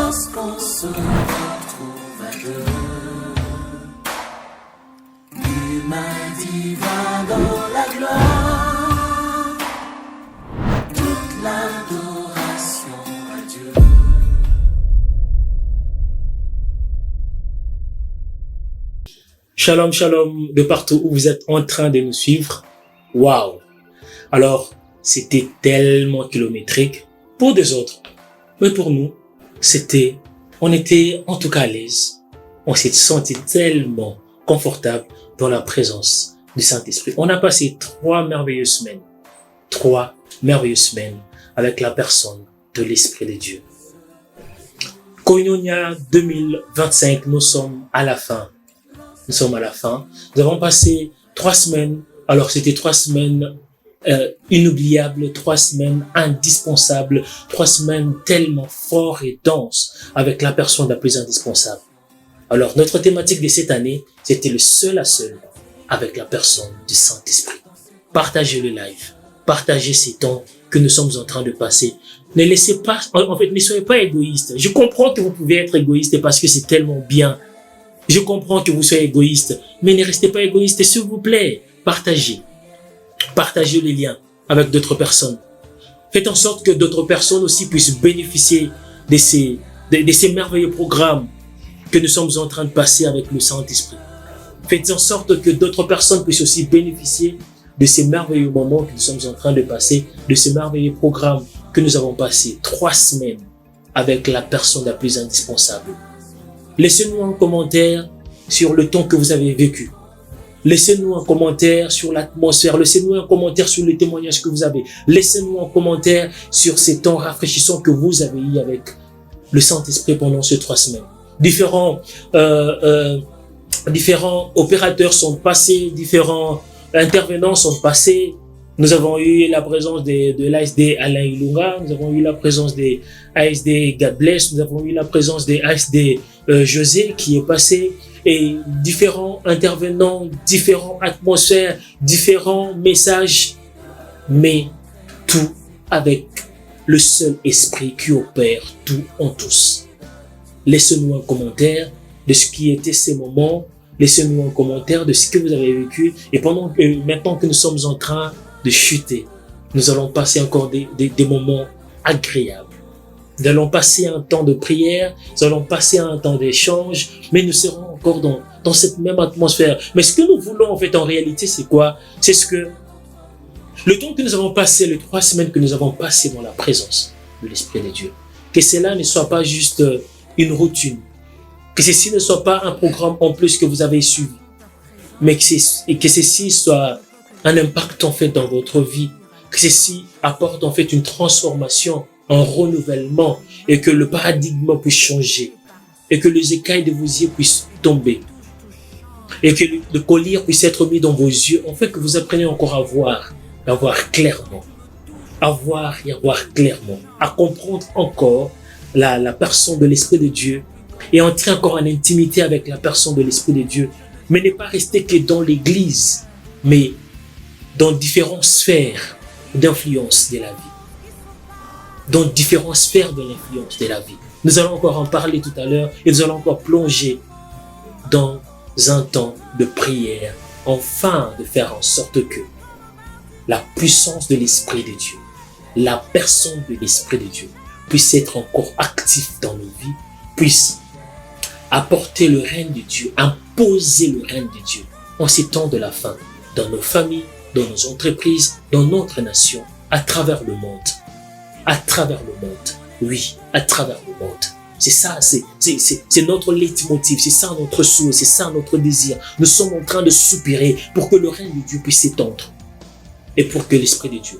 lorsqu'on se retrouve à deux. Humain divin dans la gloire, toute l'adoration à Dieu. Shalom, shalom, de partout où vous êtes en train de nous suivre. Waouh! Alors, c'était tellement kilométrique pour des autres. Mais pour nous, on était en tout cas à l'aise. On s'est senti tellement confortable dans la présence du Saint-Esprit. On a passé 3 merveilleuses semaines. 3 merveilleuses semaines avec la personne de l'Esprit de Dieu. Koinonia 2025, nous sommes à la fin. Nous avons passé 3 semaines. Alors, c'était 3 semaines inoubliables, 3 semaines indispensables, 3 semaines tellement fortes et denses avec la personne la plus indispensable. Alors, notre thématique de cette année, c'était le seul à seul avec la personne du Saint-Esprit. Partagez le live. Partagez ces temps que nous sommes en train de passer. Ne soyez pas égoïste. Je comprends que vous pouvez être égoïste parce que c'est tellement bien. Je comprends que vous soyez égoïste, mais ne restez pas égoïste, s'il vous plaît. Partagez. Partagez les liens avec d'autres personnes. Faites en sorte que d'autres personnes aussi puissent bénéficier de ces merveilleux programmes que nous sommes en train de passer avec le Saint-Esprit. Faites en sorte que d'autres personnes puissent aussi bénéficier de ces merveilleux moments que nous sommes en train de passer, de ces merveilleux programmes que nous avons passé 3 semaines avec la personne la plus indispensable. Laissez-nous un commentaire sur le temps que vous avez vécu. Laissez-nous un commentaire sur l'atmosphère. Laissez-nous un commentaire sur les témoignages que vous avez. Laissez-nous un commentaire sur ces temps rafraîchissants que vous avez eu avec le Saint-Esprit pendant ces 3 semaines. Différents opérateurs sont passés, différents intervenants sont passés. Nous avons eu la présence de l'ASD Alain Ilunga, nous avons eu la présence de ASD God Bless, nous avons eu la présence de ASD José qui est passé, et différents intervenants, différentes atmosphères, différents messages, mais tout avec le seul esprit qui opère tout en tous. Laissez-nous un commentaire de ce qui était ces moments, laissez-nous un commentaire de ce que vous avez vécu, et maintenant que nous sommes en train de chuter, nous allons passer encore des moments agréables. Nous allons passer un temps de prière, nous allons passer un temps d'échange, mais nous serons encore dans cette même atmosphère. Mais ce que nous voulons en fait en réalité, c'est quoi? C'est ce que le temps que nous avons passé, les 3 semaines que nous avons passé dans la présence de l'Esprit de Dieu, que cela ne soit pas juste une routine, que ceci ne soit pas un programme en plus que vous avez suivi, mais que ceci soit un impact en fait dans votre vie, que ceci apporte en fait une transformation, un renouvellement, et que le paradigme puisse changer, et que les écailles de vos yeux puissent tomber, et que le collier puisse être mis dans vos yeux, en fait que vous appreniez encore à voir clairement, à comprendre encore la personne de l'Esprit de Dieu, et entrer encore en intimité avec la personne de l'Esprit de Dieu, mais ne pas rester que dans l'église, mais dans différentes sphères d'influence de la vie. Dans différentes sphères de l'influence de la vie. Nous allons encore en parler tout à l'heure, et nous allons encore plonger dans un temps de prière, afin de faire en sorte que la puissance de l'Esprit de Dieu, la personne de l'Esprit de Dieu puisse être encore active dans nos vies, puisse apporter le règne de Dieu, imposer le règne de Dieu en ces temps de la fin, dans nos familles, dans nos entreprises, dans notre nation, à travers le monde. À travers le monde. Oui, à travers le monde. C'est ça, c'est notre leitmotiv, c'est ça notre souhait, c'est ça notre désir. Nous sommes en train de soupirer pour que le règne de Dieu puisse s'étendre et pour que l'Esprit de Dieu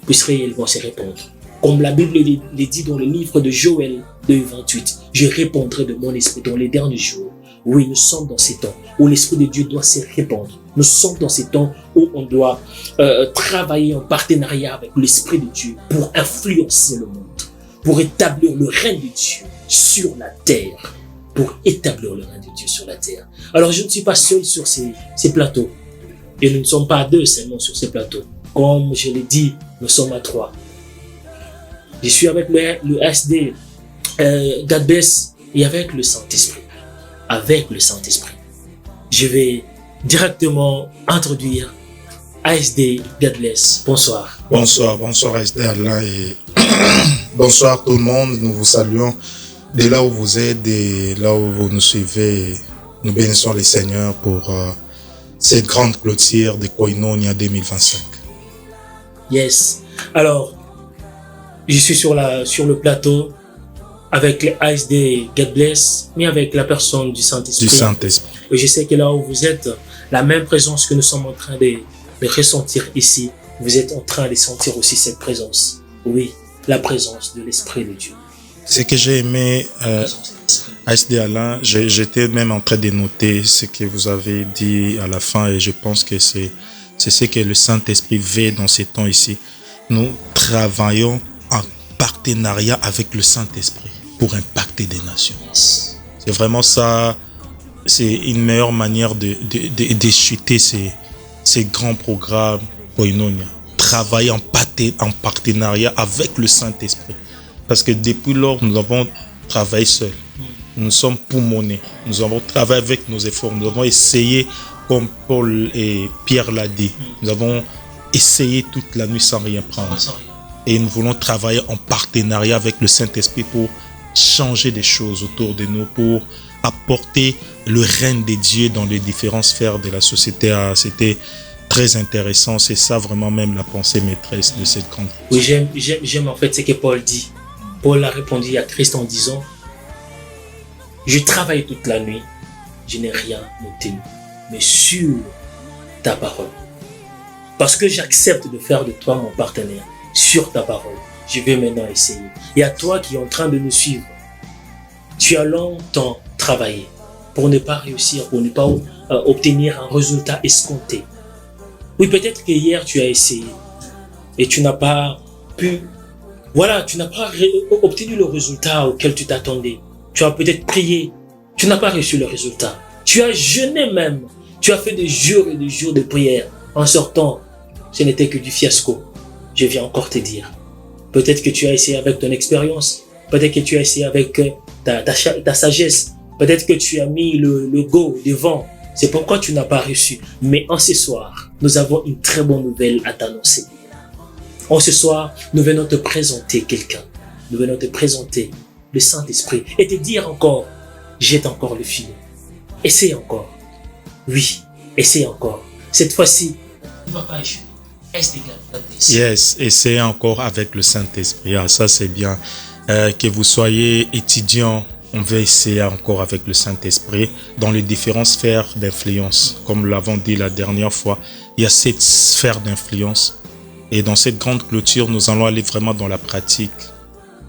puisse réellement se répandre. Comme la Bible le dit dans le livre de Joël 2:28, je répandrai de mon esprit dans les derniers jours. Oui, nous sommes dans ces temps où l'Esprit de Dieu doit se répandre. Nous sommes dans ces temps où on doit travailler en partenariat avec l'Esprit de Dieu pour influencer le monde, pour établir le règne de Dieu sur la terre. Pour établir le règne de Dieu sur la terre. Alors, je ne suis pas seul sur ces plateaux. Et nous ne sommes pas 2 seulement sur ces plateaux. Comme je l'ai dit, nous sommes à 3. Je suis avec le SD God bless, et avec le Saint-Esprit. Avec le Saint-Esprit. Je vais directement introduire ASD God bless. Bonsoir. Bonsoir ASD Allah et bonsoir tout le monde. Nous vous saluons de là où vous êtes, de là où vous nous suivez. Nous bénissons les Seigneurs pour cette grande clôture de Koinonia 2025. Yes. Alors, je suis sur le plateau avec les ASD God bless, mais avec la personne du Saint-Esprit. Et je sais que là où vous êtes, la même présence que nous sommes en train de ressentir ici, vous êtes en train de sentir aussi cette présence. Oui, la présence de l'Esprit de Dieu. Ce que j'ai aimé, ASD Alain, j'étais même en train de noter ce que vous avez dit à la fin et je pense que c'est ce que le Saint-Esprit veut dans ces temps ici. Nous travaillons en partenariat avec le Saint-Esprit pour impacter des nations. Yes. C'est vraiment ça, c'est une meilleure manière de chuter ces grands programmes Koinonia. Travailler en partenariat avec le Saint-Esprit. Parce que depuis lors, nous avons travaillé seuls. Nous sommes poumonnés. Nous avons travaillé avec nos efforts. Nous avons essayé, comme Paul et Pierre l'a dit, nous avons essayé toute la nuit sans rien prendre. Et nous voulons travailler en partenariat avec le Saint-Esprit pour changer des choses autour de nous, pour apporter le règne de Dieu dans les différentes sphères de la société. C'était très intéressant. C'est ça vraiment même la pensée maîtresse de cette grande. Oui, j'aime en fait ce que Paul dit. Paul a répondu à Christ en disant: je travaille toute la nuit, je n'ai rien obtenu, mais sur ta parole. Parce que j'accepte de faire de toi mon partenaire, sur ta parole, je vais maintenant essayer. Et à toi qui es en train de nous suivre, tu as longtemps travaillé pour ne pas réussir, pour ne pas obtenir un résultat escompté. Oui, peut-être que hier tu as essayé et tu n'as pas pu, tu n'as pas obtenu le résultat auquel tu t'attendais. Tu as peut-être prié, tu n'as pas reçu le résultat. Tu as jeûné même, tu as fait des jours et des jours de prière. En sortant, ce n'était que du fiasco. Je viens encore te dire. Peut-être que tu as essayé avec ton expérience, peut-être que tu as essayé avec ta sagesse, peut-être que tu as mis le go devant. C'est pourquoi tu n'as pas reçu. Mais en ce soir, nous avons une très bonne nouvelle à t'annoncer. En ce soir, nous venons te présenter quelqu'un. Nous venons te présenter le Saint-Esprit et te dire encore, jette encore le filet. Essaye encore. Oui, essaye encore. Cette fois-ci, tu ne vas pas échouer. Yes, essayez encore avec le Saint-Esprit. Ah, ça c'est bien. Que vous soyez étudiant, on va essayer encore avec le Saint-Esprit dans les différentes sphères d'influence. Comme nous l'avons dit la dernière fois, il y a 7 sphères d'influence. Et dans cette grande clôture, nous allons aller vraiment dans la pratique.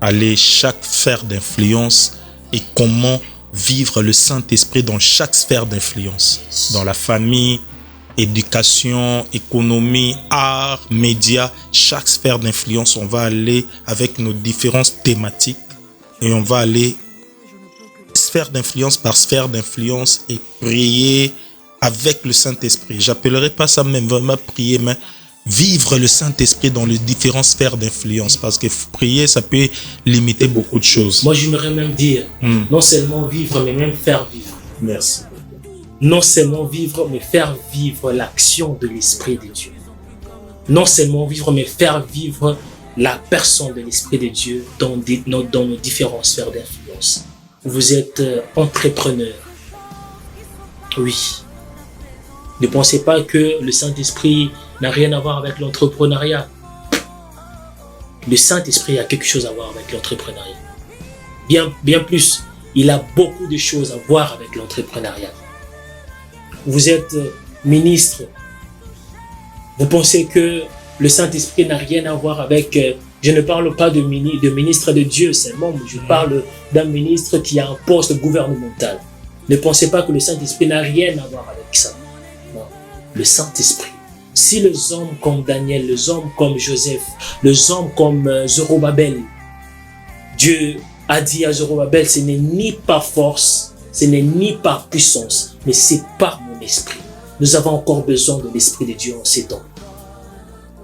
Aller chaque sphère d'influence et comment vivre le Saint-Esprit dans chaque sphère d'influence. Dans la famille, éducation, économie, art, médias, chaque sphère d'influence, on va aller avec nos différentes thématiques et on va aller sphère d'influence par sphère d'influence et prier avec le Saint-Esprit. J'appellerai pas ça même vraiment prier, mais vivre le Saint-Esprit dans les différentes sphères d'influence, parce que prier, ça peut limiter beaucoup de choses. Moi, j'aimerais même dire, non seulement vivre, mais même faire vivre. Merci. Non seulement vivre, mais faire vivre l'action de l'Esprit de Dieu. Non seulement vivre, mais faire vivre la personne de l'Esprit de Dieu dans nos différentes sphères d'influence. Vous êtes entrepreneur. Oui. Ne pensez pas que le Saint-Esprit n'a rien à voir avec l'entrepreneuriat. Le Saint-Esprit a quelque chose à voir avec l'entrepreneuriat. Bien plus, il a beaucoup de choses à voir avec l'entrepreneuriat. Vous êtes ministre. Vous pensez que le Saint-Esprit n'a rien à voir avec... je ne parle pas de ministre de Dieu seulement, mais je parle d'un ministre qui a un poste gouvernemental. Ne pensez pas que le Saint-Esprit n'a rien à voir avec ça. Non. Le Saint-Esprit. Si les hommes comme Daniel, les hommes comme Joseph, les hommes comme Zorobabel, Dieu a dit à Zorobabel, ce n'est ni par force, ce n'est ni par puissance, mais c'est par mon esprit. Nous avons encore besoin de l'Esprit de Dieu en ces temps.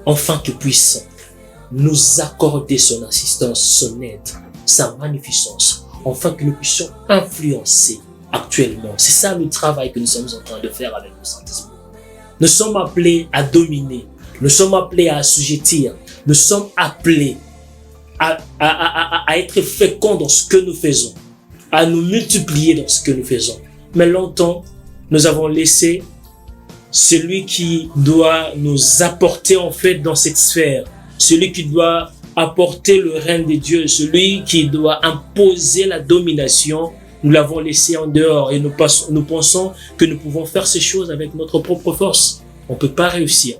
Enfin qu'il puisse nous accorder son assistance, son aide, sa magnificence, afin que nous puissions influencer actuellement. C'est ça le travail que nous sommes en train de faire avec le Saint-Esprit. Nous sommes appelés à dominer, nous sommes appelés à assujettir, nous sommes appelés à être féconds dans ce que nous faisons, à nous multiplier dans ce que nous faisons. Mais longtemps, nous avons laissé celui qui doit nous apporter en fait dans cette sphère, celui qui doit apporter le règne de Dieu, celui qui doit imposer la domination, nous l'avons laissé en dehors et nous pensons que nous pouvons faire ces choses avec notre propre force. On ne peut pas réussir.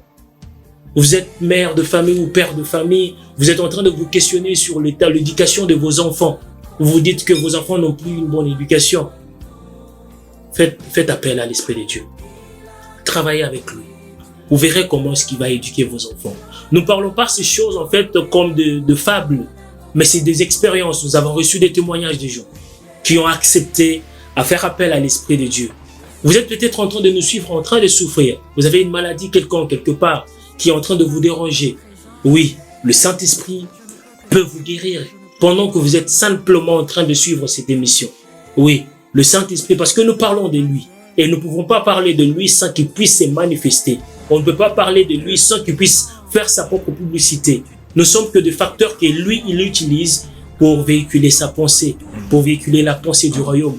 Vous êtes mère de famille ou père de famille, vous êtes en train de vous questionner sur l'éducation de vos enfants. Vous vous dites que vos enfants n'ont plus une bonne éducation. Faites appel à l'Esprit de Dieu. Travaillez avec lui. Vous verrez comment est-ce qu'il va éduquer vos enfants. Nous ne parlons pas ces choses en fait comme de fables, mais c'est des expériences. Nous avons reçu des témoignages des gens qui ont accepté à faire appel à l'Esprit de Dieu. Vous êtes peut-être en train de nous suivre, en train de souffrir. Vous avez une maladie quelconque, quelque part, qui est en train de vous déranger. Oui, le Saint-Esprit peut vous guérir pendant que vous êtes simplement en train de suivre cette émission. Oui, le Saint-Esprit, parce que nous parlons de lui. Et nous ne pouvons pas parler de lui sans qu'il puisse se manifester. On ne peut pas parler de lui sans qu'il puisse faire sa propre publicité. Nous sommes que des facteurs que lui, il utilise pour véhiculer sa pensée, pour véhiculer la pensée du royaume.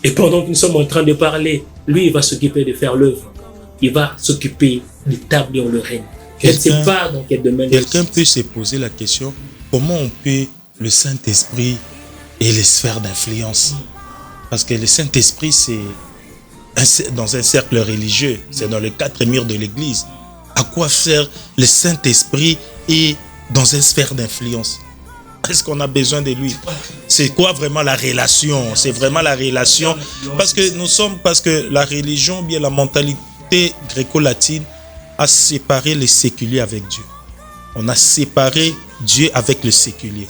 Et pendant que nous sommes en train de parler, lui, il va s'occuper de faire l'œuvre. Il va s'occuper d'établir le règne. Je ne sais pas dans quel domaine. Quelqu'un peut se poser la question, comment on peut le Saint-Esprit et les sphères d'influence? Parce que le Saint-Esprit, c'est dans un cercle religieux, c'est dans les 4 murs de l'église. À quoi faire le Saint-Esprit et dans une sphère d'influence? Est-ce qu'on a besoin de lui? C'est quoi vraiment la relation? C'est vraiment la relation. Parce que la religion, bien la mentalité gréco-latine a séparé le séculier avec Dieu. On a séparé Dieu avec le séculier.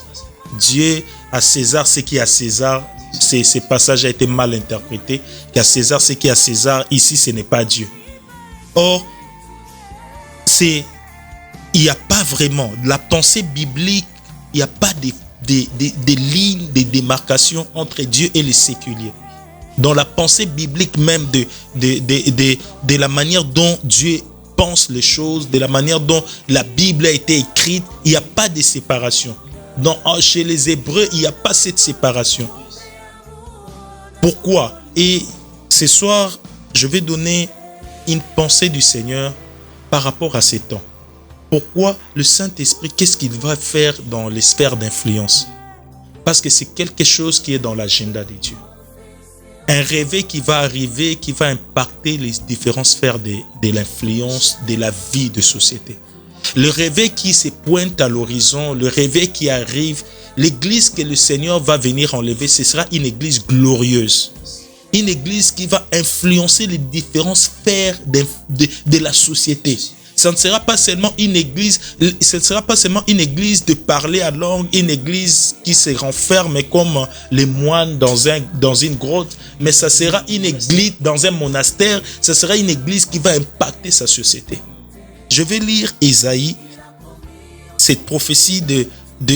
Dieu à César ce qui est à César. Ce passage a été mal interprété. Qu'à César ce qui est à César, ici ce n'est pas Dieu. Or, il n'y a pas vraiment la pensée biblique. Il n'y a pas de lignes de démarcation entre Dieu et le séculier. Dans la pensée biblique même de la manière dont Dieu pense les choses, de la manière dont la Bible a été écrite, il n'y a pas de séparation. Chez les Hébreux, il n'y a pas cette séparation. Pourquoi? Et ce soir, je vais donner une pensée du Seigneur par rapport à ces temps. Pourquoi le Saint-Esprit, qu'est-ce qu'il va faire dans les sphères d'influence? Parce que c'est quelque chose qui est dans l'agenda de Dieu. Un réveil qui va arriver, qui va impacter les différentes sphères de l'influence, de la vie de société. Le réveil qui se pointe à l'horizon, le réveil qui arrive, l'église que le Seigneur va venir enlever, ce sera une église glorieuse. Une église qui va influencer les différentes sphères de la société. Ce ne sera pas seulement une église, de parler à langue, une église qui se renferme comme les moines dans une grotte, mais ça sera une église dans un monastère, ça sera une église qui va impacter sa société. Je vais lire Ésaïe, cette prophétie de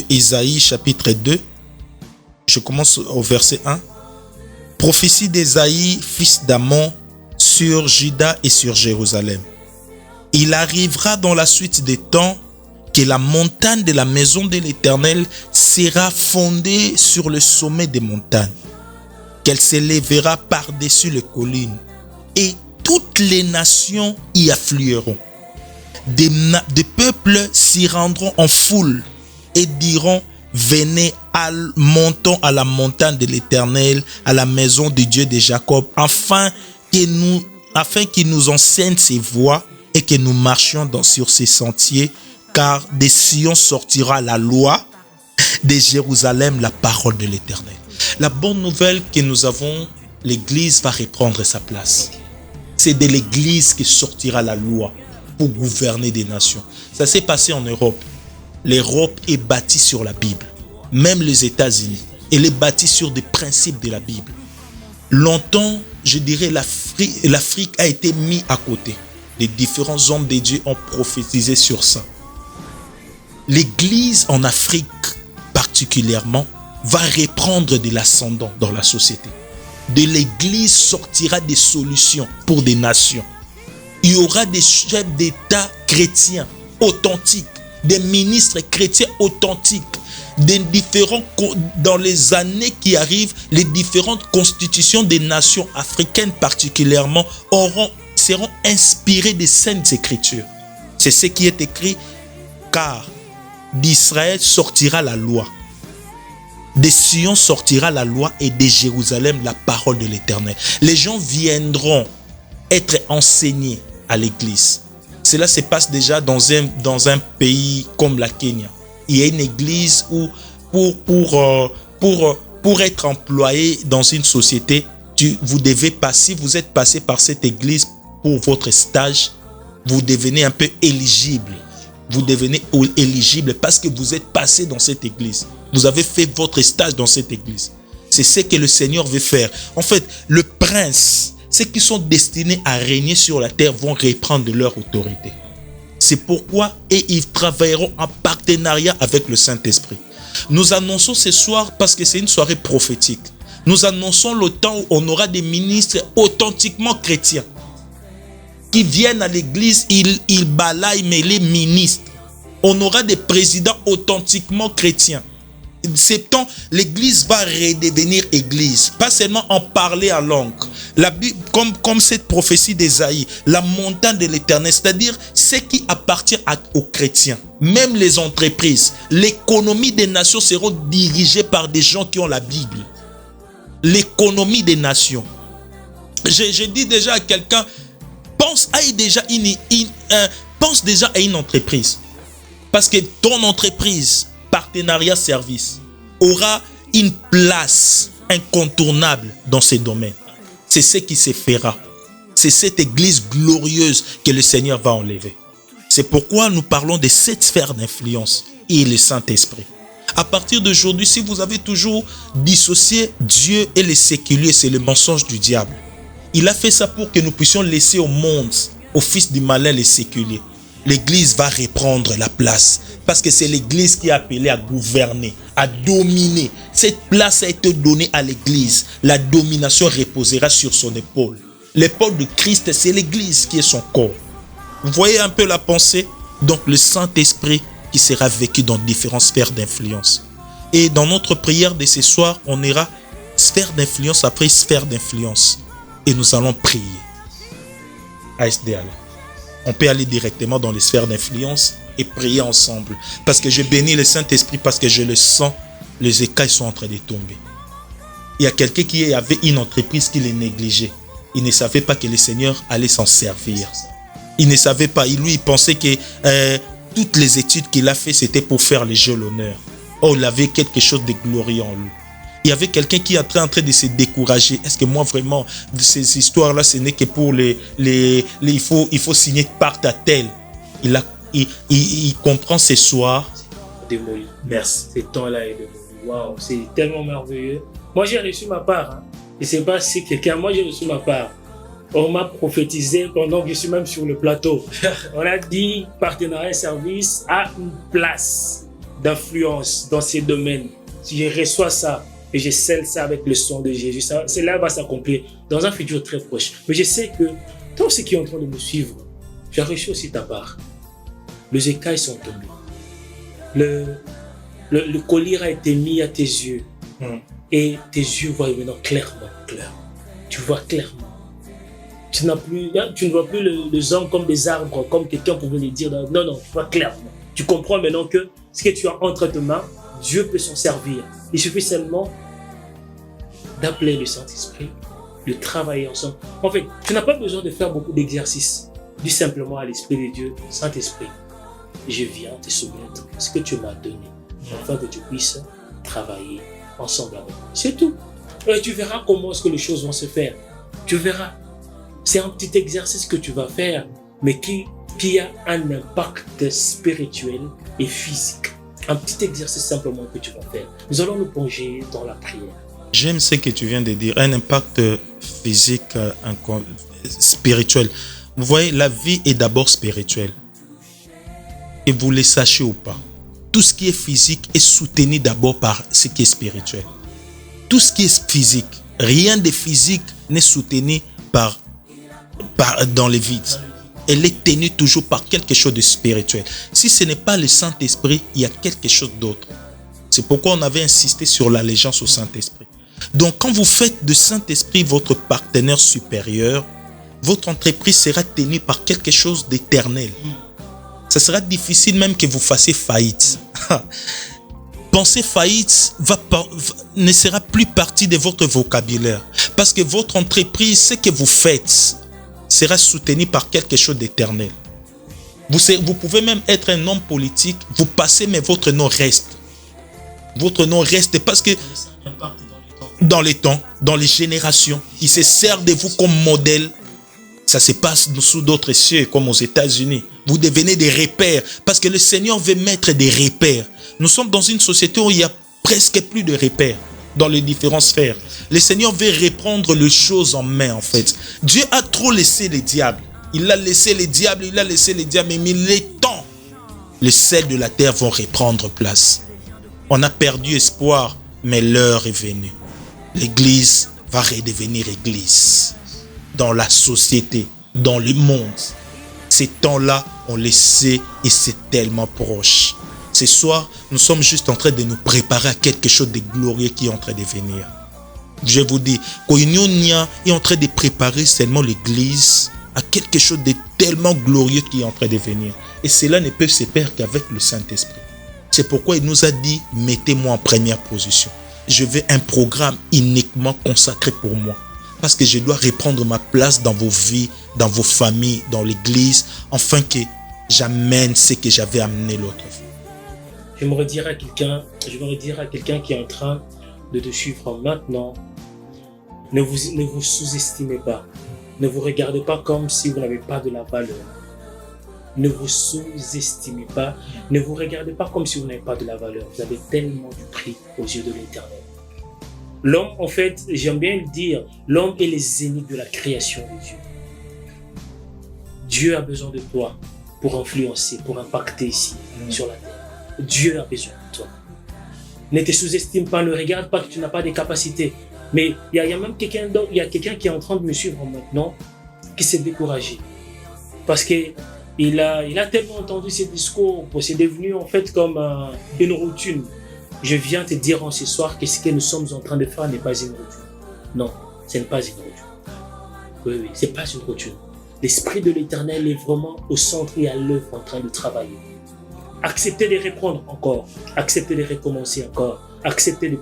Ésaïe chapitre 2. Je commence au verset 1. Prophétie d'Ésaïe, fils d'Amon, sur Juda et sur Jérusalem. Il arrivera dans la suite des temps que la montagne de la maison de l'Éternel sera fondée sur le sommet des montagnes, qu'elle s'élèvera par-dessus les collines, et toutes les nations y afflueront. Des peuples s'y rendront en foule et diront: venez, montons à la montagne de l'Éternel, à la maison du Dieu de Jacob, afin qu'il nous enseigne ses voies et que nous marchions sur ces sentiers, car de Sion sortira la loi, de Jérusalem la parole de l'Éternel. La bonne nouvelle que nous avons, l'Église va reprendre sa place. C'est de l'Église que sortira la loi pour gouverner des nations. Ça s'est passé en Europe. L'Europe est bâtie sur la Bible. Même les États-Unis, elle est bâtie sur des principes de la Bible. Longtemps, je dirais, l'Afrique a été mise à côté. Les différents hommes de Dieu ont prophétisé sur ça. L'Église en Afrique particulièrement va reprendre de l'ascendant dans la société. De l'Église sortira des solutions pour des nations. Il y aura des chefs d'État chrétiens authentiques, des ministres chrétiens authentiques, dans les années qui arrivent, les différentes constitutions des nations africaines particulièrement seront inspirées des Saintes Écritures. C'est ce qui est écrit, car d'Israël sortira la loi, de Sion sortira la loi et de Jérusalem la parole de l'Éternel. Les gens viendront être enseignés à l'église. Cela se passe déjà dans un pays comme la Kenya. Il y a une église où pour être employé dans une société, vous devez passer, si vous êtes passé par cette église pour votre stage, vous devenez un peu éligible. Vous devenez éligible parce que vous êtes passé dans cette église. Vous avez fait votre stage dans cette église. C'est ce que le Seigneur veut faire. En fait, le prince, ceux qui sont destinés à régner sur la terre vont reprendre leur autorité. C'est pourquoi ils travailleront en partenariat avec le Saint-Esprit. Nous annonçons ce soir, parce que c'est une soirée prophétique, nous annonçons le temps où on aura des ministres authentiquement chrétiens qui viennent à l'église, ils balaillent, mais les ministres. On aura des présidents authentiquement chrétiens. C'est temps, l'église va redevenir église, pas seulement en parler en langue. La Bible, comme cette prophétie d'Ésaïe, la montagne de l'Éternel, c'est-à-dire ce qui appartient aux chrétiens, même les entreprises, l'économie des nations seront dirigées par des gens qui ont la Bible. L'économie des nations. Je dis déjà à quelqu'un, pense déjà à une entreprise, parce que ton entreprise, partenariat service, aura une place incontournable dans ces domaines. C'est ce qui se fera. C'est cette église glorieuse que le Seigneur va enlever. C'est pourquoi nous parlons de cette sphère d'influence et le Saint-Esprit. À partir d'aujourd'hui, si vous avez toujours dissocié Dieu et le séculier, c'est le mensonge du diable. Il a fait ça pour que nous puissions laisser au monde, au fils du malin, les séculiers. L'église va reprendre la place. Parce que c'est l'église qui est appelée à gouverner, à dominer. Cette place a été donnée à l'église. La domination reposera sur son épaule. L'épaule de Christ, c'est l'église qui est son corps. Vous voyez un peu la pensée? Donc le Saint-Esprit qui sera vécu dans différentes sphères d'influence. Et dans notre prière de ce soir, on ira sphère d'influence après sphère d'influence. Et nous allons prier. ASDL. On peut aller directement dans les sphères d'influence et prier ensemble. Parce que je bénis le Saint-Esprit, parce que je le sens, les écailles sont en train de tomber. Il y a quelqu'un qui avait une entreprise qui les négligeait. Il ne savait pas que le Seigneur allait s'en servir. Il ne savait pas. Lui, il pensait que toutes les études qu'il a fait, c'était pour faire les jeux l'honneur. Oh, il avait quelque chose de glorieux en lui. Il y avait quelqu'un qui est en train de se décourager. Est-ce que moi, vraiment, ces histoires-là, ce n'est que pour il faut signer part à tel. Il comprend ce soir. Démoli. Merci. Ce temps-là est démoli. Waouh, c'est tellement merveilleux. Moi, j'ai reçu ma part. Hein. Je ne sais pas si quelqu'un... Moi, j'ai reçu ma part. On m'a prophétisé pendant que je suis même sur le plateau. On a dit partenariat et service a une place d'influence dans ces domaines. Si je reçois ça et je scelle ça avec le sang de Jésus, cela va s'accomplir dans un futur très proche. Mais je sais que tous ceux qui sont en train de me suivre, tu as reçu aussi ta part. Les écailles sont tombés. Le collier a été mis à tes yeux. Et tes yeux voient maintenant clairement. Tu vois clairement. Tu ne vois plus les hommes comme des arbres, comme quelqu'un pouvait le dire. Non, tu vois clairement. Tu comprends maintenant que ce que tu as entre tes mains, Dieu peut s'en servir. Il suffit seulement d'appeler le Saint-Esprit, de travailler ensemble. En fait, tu n'as pas besoin de faire beaucoup d'exercices. Dis simplement à l'Esprit de Dieu, Saint-Esprit, je viens te soumettre ce que tu m'as donné, afin que tu puisses travailler ensemble avec moi. C'est tout. Et tu verras comment est-ce que les choses vont se faire. Tu verras. C'est un petit exercice que tu vas faire, mais qui a un impact spirituel et physique. Un petit exercice simplement que tu vas faire. Nous allons nous plonger dans la prière. J'aime ce que tu viens de dire, un impact physique, spirituel. Vous voyez, la vie est d'abord spirituelle. Et vous le sachez ou pas, tout ce qui est physique est soutenu d'abord par ce qui est spirituel. Tout ce qui est physique, rien de physique n'est soutenu par dans les vides. Elle est tenue toujours par quelque chose de spirituel. Si ce n'est pas le Saint-Esprit, il y a quelque chose d'autre. C'est pourquoi on avait insisté sur l'allégeance au Saint-Esprit. Donc, quand vous faites de Saint-Esprit votre partenaire supérieur, votre entreprise sera tenue par quelque chose d'éternel. Ça sera difficile même que vous fassiez faillite. Penser faillite ne sera plus partie de votre vocabulaire. Parce que votre entreprise, ce que vous faites, sera soutenu par quelque chose d'éternel. Vous pouvez même être un homme politique, vous passez, mais votre nom reste. Votre nom reste parce que dans les temps, dans les générations, il se sert de vous comme modèle. Ça se passe sous d'autres cieux, comme aux États-Unis. Vous devenez des repères parce que le Seigneur veut mettre des repères. Nous sommes dans une société où il y a presque plus de repères dans les différentes sphères. Le Seigneur veut reprendre les choses en main, en fait. Dieu a trop laissé les diables. Il a laissé les diables, mais il est temps. Les sels de la terre vont reprendre place. On a perdu espoir, mais l'heure est venue. L'Église va redevenir Église. Dans la société, dans le monde. Ces temps-là, on les sait et c'est tellement proche. Ce soir, nous sommes juste en train de nous préparer à quelque chose de glorieux qui est en train de venir. Je vous dis, Koinonia est en train de préparer seulement l'Église à quelque chose de tellement glorieux qui est en train de venir. Et cela ne peut se faire qu'avec le Saint-Esprit. C'est pourquoi il nous a dit, mettez-moi en première position. Je veux un programme uniquement consacré pour moi. Parce que je dois reprendre ma place dans vos vies, dans vos familles, dans l'Église, afin que j'amène ce que j'avais amené l'autre fois. J'aimerais dire à quelqu'un qui est en train de te suivre maintenant, ne vous sous-estimez pas. Ne vous regardez pas comme si vous n'avez pas de la valeur. Ne vous sous-estimez pas. Ne vous regardez pas comme si vous n'avez pas de la valeur. Vous avez tellement du prix aux yeux de l'Éternel. L'homme, en fait, j'aime bien le dire, l'homme est le zénith de la création de Dieu. Dieu a besoin de toi pour influencer, pour impacter ici, sur la terre. Dieu a besoin de toi. Ne te sous-estime pas, ne regarde pas que tu n'as pas de capacités. Mais il y a même quelqu'un qui est en train de me suivre maintenant, qui s'est découragé. Parce qu'il a tellement entendu ces discours, c'est devenu en fait comme une routine. Je viens te dire en ce soir que ce que nous sommes en train de faire n'est pas une routine. Non, ce n'est pas une routine. Oui, ce n'est pas une routine. L'Esprit de l'Éternel est vraiment au centre et à l'œuvre en train de travailler. Acceptez de reprendre encore. Acceptez de recommencer encore. Acceptez de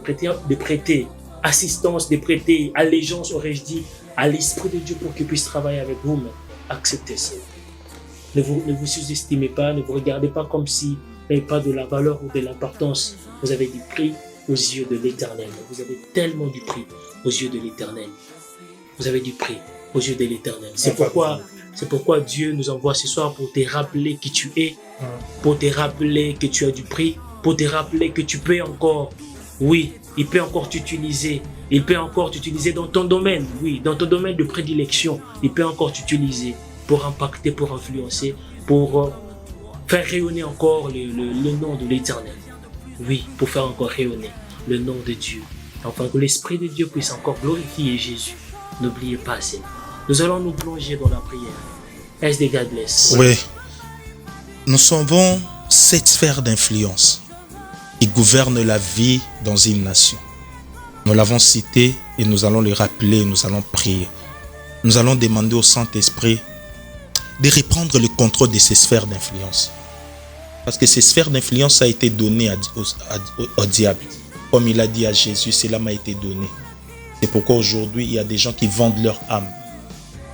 prêter assistance, de prêter allégeance, aurais-je dit, à l'Esprit de Dieu pour qu'il puisse travailler avec vous. Mais acceptez ça. Ne vous sous-estimez pas, ne vous regardez pas comme si vous n'avez pas de la valeur ou de l'importance. Vous avez du prix aux yeux de l'Éternel. Vous avez tellement du prix aux yeux de l'Éternel. Vous avez du prix aux yeux de l'Éternel. C'est pourquoi Dieu nous envoie ce soir pour te rappeler qui tu es, pour te rappeler que tu as du prix, pour te rappeler que tu peux encore, oui, il peut encore t'utiliser. Il peut encore t'utiliser dans ton domaine, oui, dans ton domaine de prédilection. Il peut encore t'utiliser pour impacter, pour influencer, pour faire rayonner encore le nom de l'Éternel. Oui, pour faire encore rayonner le nom de Dieu. Afin que l'Esprit de Dieu puisse encore glorifier Jésus. N'oubliez pas ça. Nous allons nous plonger dans la prière. Est-ce des God bless? Oui. Nous savons cette sphère d'influence qui gouverne la vie dans une nation. Nous l'avons cité et nous allons le rappeler, nous allons prier. Nous allons demander au Saint-Esprit de reprendre le contrôle de ces sphères d'influence. Parce que ces sphères d'influence a été données au diable. Comme il a dit à Jésus, cela m'a été donné. C'est pourquoi aujourd'hui, il y a des gens qui vendent leur âme.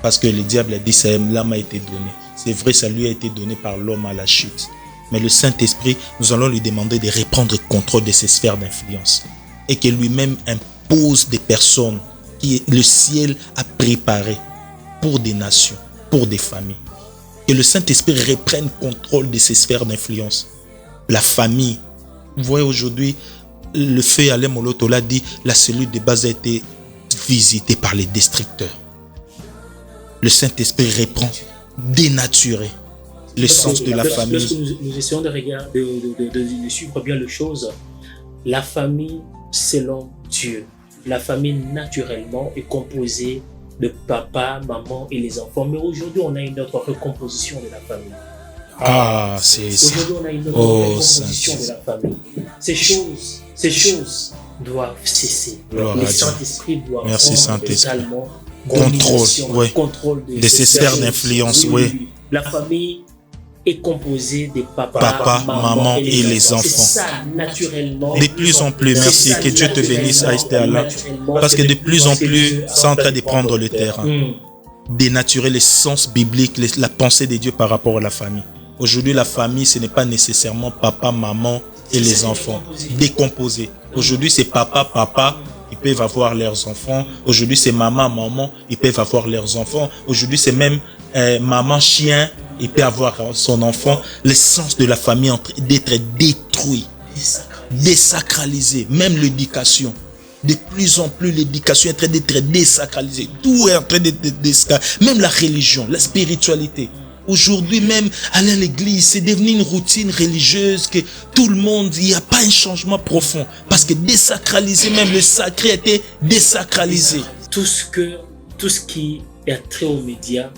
Parce que le diable a dit, cela m'a été donné. C'est vrai, ça lui a été donné par l'homme à la chute. Mais le Saint-Esprit, nous allons lui demander de reprendre le contrôle de ces sphères d'influence. Et que lui-même impose des personnes que le ciel a préparées pour des nations, pour des familles. Que le Saint-Esprit reprenne contrôle de ces sphères d'influence. La famille. Vous voyez aujourd'hui, le feu Alain Molotola dit, la cellule de base a été visitée par les destructeurs. Le Saint-Esprit reprend, dénaturer l'essence de la famille. Lorsque nous essayons de regarder, de suivre bien les choses, la famille selon Dieu, la famille naturellement est composée de papa, maman et les enfants. Mais aujourd'hui, on a une autre recomposition de la famille. C'est ça. Aujourd'hui, on a une autre recomposition de la famille. Ces choses doivent cesser. Le Saint-Esprit doit prendre totalement contrôle de ces sphères d'influence. Oui. La famille est composée de papa, maman et les enfants. C'est ça, naturellement. De plus en plus, merci. Que Dieu te bénisse, Allah. Parce que de plus en plus, c'est en train de prendre le terrain. Dénaturer l'essence biblique, la pensée de Dieu par rapport à la famille. Aujourd'hui, la famille, ce n'est pas nécessairement papa, maman et les enfants. Décomposé. Aujourd'hui, c'est papa, ils peuvent avoir leurs enfants. Aujourd'hui, c'est maman, ils peuvent avoir leurs enfants. Aujourd'hui, c'est même maman, chien, il peut avoir son enfant. L'essence de la famille est en train d'être détruit, désacralisé. Même l'éducation. De plus en plus, l'éducation est en train d'être désacralisée. Tout est en train d'être désacralisé. Même la religion, la spiritualité. Aujourd'hui même, aller à l'église, c'est devenu une routine religieuse que tout le monde, il n'y a pas un changement profond. Parce que désacralisé, même le sacré a été désacralisé. Tout ce qui est trait aux médias,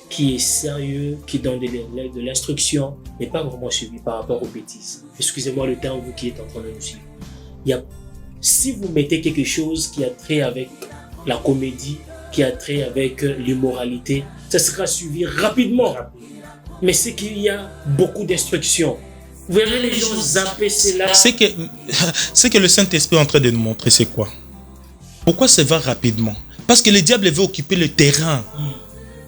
qui est sérieux, qui donne de l'instruction, n'est pas vraiment suivi par rapport aux bêtises. Excusez-moi le terme, vous qui êtes en train de nous suivre. Si vous mettez quelque chose qui a trait avec la comédie, qui a trait avec l'immoralité, ça sera suivi rapidement. Mais c'est qu'il y a beaucoup d'instructions. Vous verrez les gens zapper cela. C'est que le Saint-Esprit est en train de nous montrer, c'est quoi? Pourquoi ça va rapidement? Parce que le diable veut occuper le terrain